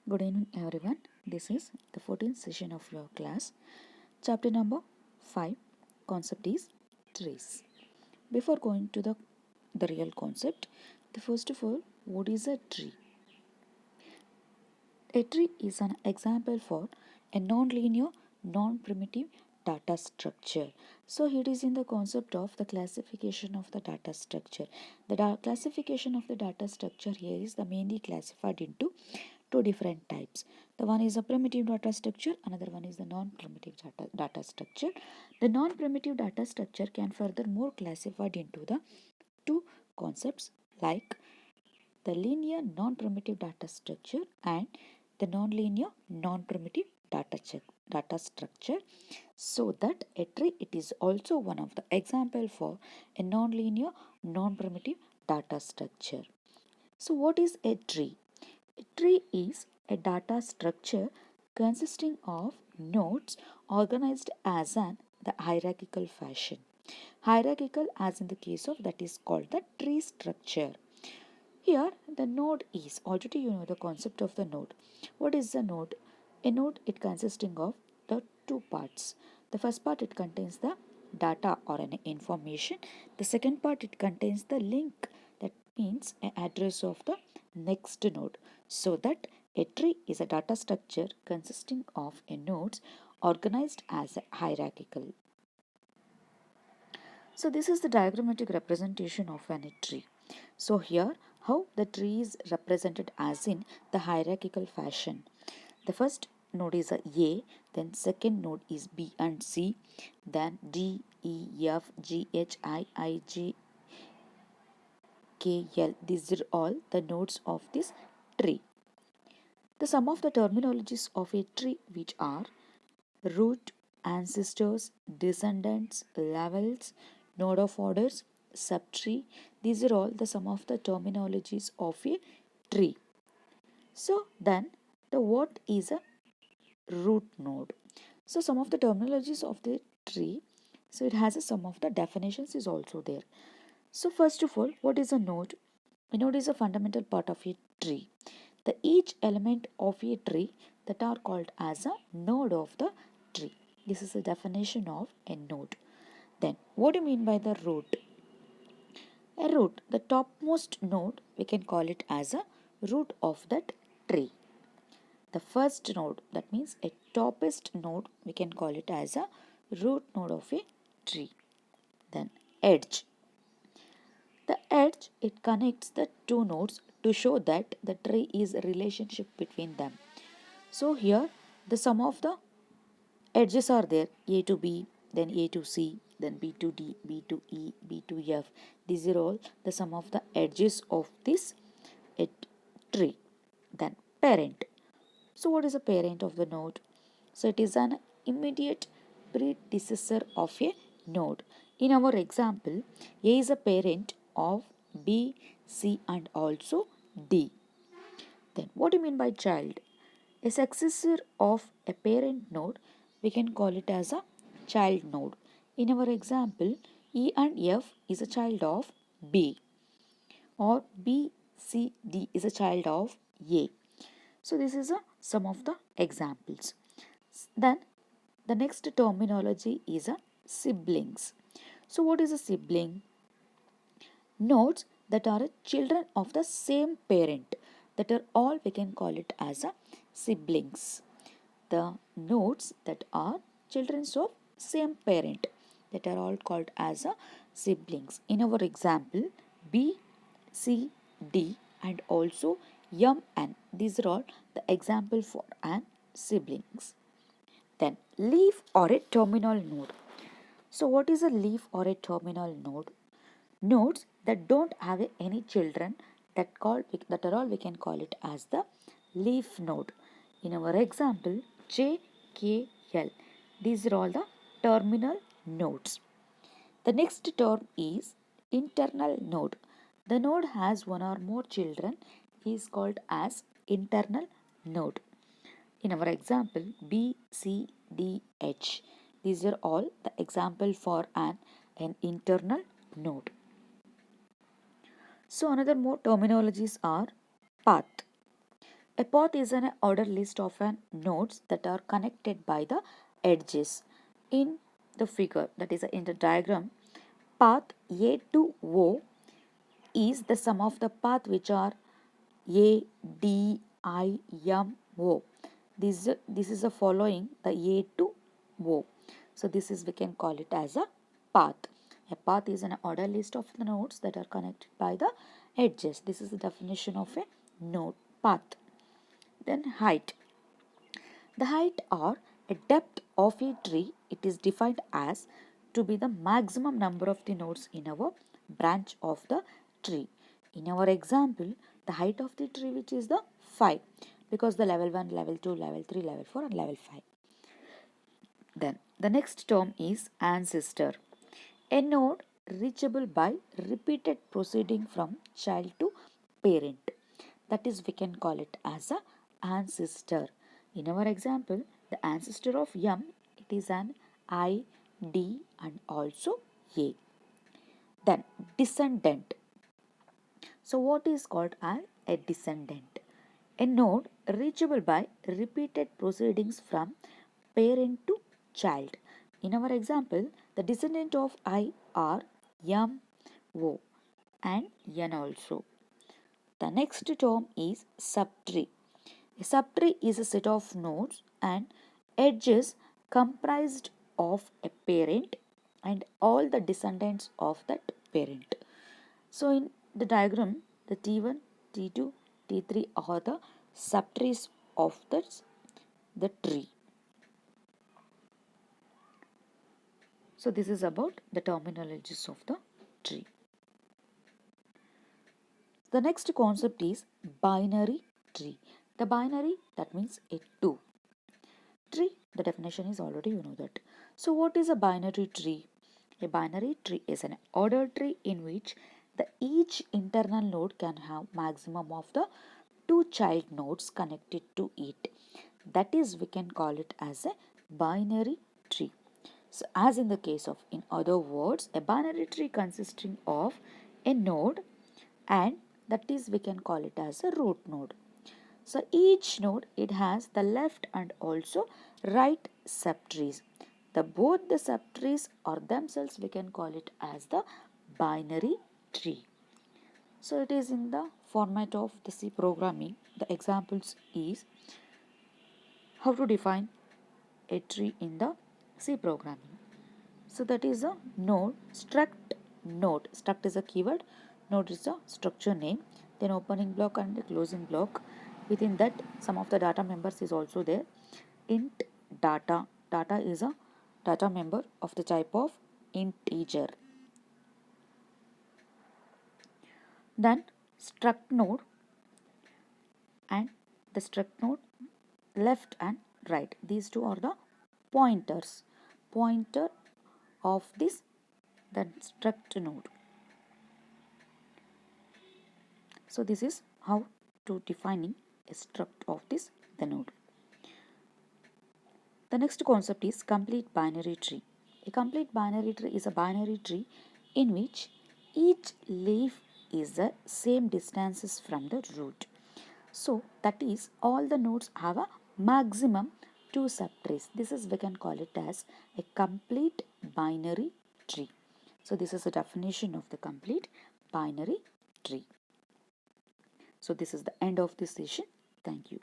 Good evening, everyone. This is the 14th session of your class. Chapter number 5 concept is trees. Before going to the real concept, first of all, what is a tree? A tree is an example for a non-linear, non-primitive data structure. So it is in the concept of the classification of the data structure. The classification of the data structure here is the mainly classified into two different types. The one is a primitive data structure, another one is the non-primitive data structure. The non-primitive data structure can furthermore classified into the two concepts like the linear non-primitive data structure and the non-linear non-primitive data structure, so that a tree it is also one of the example for a non-linear non-primitive data structure. So what is a tree? A tree is a data structure consisting of nodes organized as an the hierarchical fashion. Hierarchical as in the case of that is called the tree structure. Here the node is already you know the concept of the node. What is the node? A node it consisting of the two parts. The first part it contains the data or an information. The second part it contains the link, that means an address of the next node. So that a tree is a data structure consisting of a nodes organized as a hierarchical. So this is the diagrammatic representation of a tree. So here how the tree is represented as in the hierarchical fashion. The first node is A, then second node is B and C, then D, E, F, G, H, I, J, K, L. These are all the nodes of this tree. The sum of the terminologies of a tree which are root, ancestors, descendants, levels, node of orders, subtree. These are all the sum of the terminologies of a tree. So then the what is a root node? So some of the terminologies of the tree, so it has a sum of the definitions is also there. So first of all, what is a node? A node is a fundamental part of a tree. The each element of a tree that are called as a node of the tree. This is the definition of a node. Then what do you mean by the root? A root, the topmost node, we can call it as a root of that tree. The first node, that means a toppest node, we can call it as a root node of a tree. Then edge. The edge, it connects the two nodes to show that the tree is a relationship between them. So here the sum of the edges are there, A to B, then A to C, then B to D, B to E, B to F. These are all the sum of the edges of this tree. Then parent. So what is a parent of the node? So it is an immediate predecessor of a node. In our example, A is a parent of B, C and also D. Then what do you mean by child? A successor of a parent node, we can call it as a child node. In our example, E and F is a child of B, or B, C, D is a child of A. So this is a some of the examples. Then the next terminology is a siblings. So what is a sibling? Nodes that are children of the same parent, that are all we can call it as a siblings. The nodes that are children of same parent, that are all called as a siblings. In our example, B, C, D and also M, N. These are all the example for an siblings. Then leaf or a terminal node. So what is a leaf or a terminal node? Nodes that don't have any children, that are all we can call it as the leaf node. In our example, J, K, L. These are all the terminal nodes. The next term is internal node. The node has one or more children is called as internal node. In our example, B, C, D, H. These are all the example for an internal node. So another more terminologies are path. A path is an ordered list of nodes that are connected by the edges. In the figure, that is in the diagram, path A to O is the sum of the path which are A, D, I, M, O. This is the following the A to O. So this is, we can call it as a path. A path is an ordered list of the nodes that are connected by the edges. This is the definition of a node path. Then height. The height or a depth of a tree, it is defined as to be the maximum number of the nodes in our branch of the tree. In our example, the height of the tree, which is the 5, because the level 1, level 2, level 3, level 4 and level 5. Then the next term is ancestor. A node reachable by repeated proceeding from child to parent. That is, we can call it as a ancestor. In our example, the ancestor of M, it is an I, D and also A. Then descendant. So what is called as a descendant? A node reachable by repeated proceedings from parent to child. In our example, the descendant of I are M, O and N also. The next term is subtree. A subtree is a set of nodes and edges comprised of a parent and all the descendants of that parent. So in the diagram, the T1, T2, T3 are the subtrees of the tree. So this is about the terminologies of the tree. The next concept is binary tree. The binary, that means a 2. Tree, the definition is already you know that. So what is a binary tree? A binary tree is an ordered tree in which the each internal node can have maximum of the 2 child nodes connected to it. That is, we can call it as a binary tree. So as in the case of, in other words, a binary tree consisting of a node, and that is, we can call it as a root node. So each node, it has the left and also right subtrees. Both the subtrees are themselves, we can call it as the binary tree. So it is in the format of the C programming. The examples is how to define a tree in the C programming. So that is a node, struct node. Struct is a keyword, node is a structure name, then opening block and the closing block. Within that, some of the data members is also there. Int data. Data is a data member of the type of integer. Then struct node and the struct node left and right. These two are the pointers. Pointer of this the struct node. So this is how to defining a struct of this the node. The next concept is complete binary tree. A complete binary tree is a binary tree in which each leaf is the same distances from the root. So that is, all the nodes have a maximum 2 subtrees. This is, we can call it as a complete binary tree. So this is a definition of the complete binary tree. So this is the end of this session. Thank you.